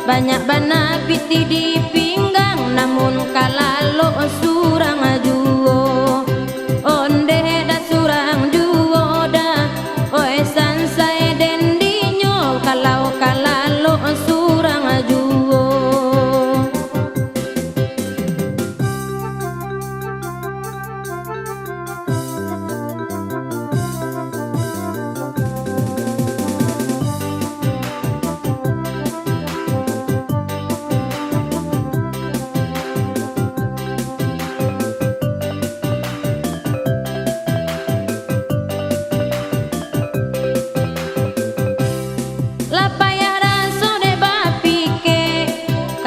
banyak bana piti di pinggang, namun kalalo surang juo onde da surang juo da oe sansai dendinyo kalau kalalo surang juo.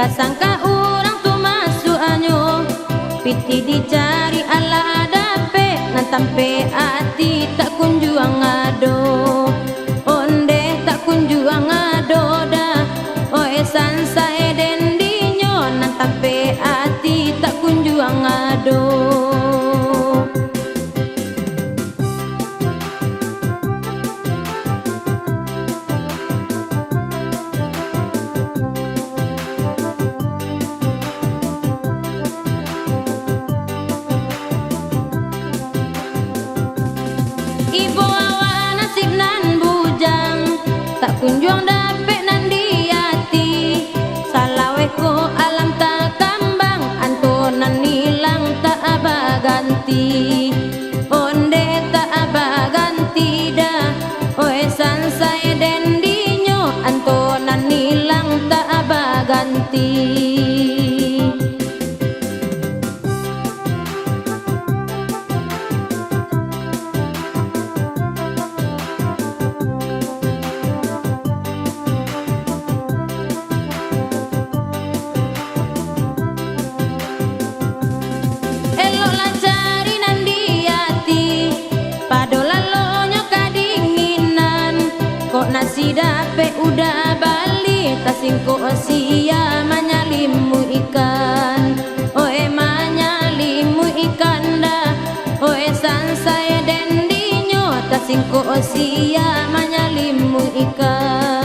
Kasangka orang tu masuk anyo piti dicari ala dape nan tampe ati tak kunjuang ngado onde tak kunjuang ngado da oe sansai dendinyo nan tampe ati tak kunjuang ngado. Ibu awan nasib nan bujang tak kunjung dapet nan diati salawe ko alam tak kambang antonan nilang tak aba ganti onde tak aba ganti dah oe sansai dendinyo antonan nilang tak aba ganti. Nasi dape udah bali tasingko sia manyalimu ikan oe manyalimu ikan dah oe sansai dendinyo tasingko sia manyalimu ikan.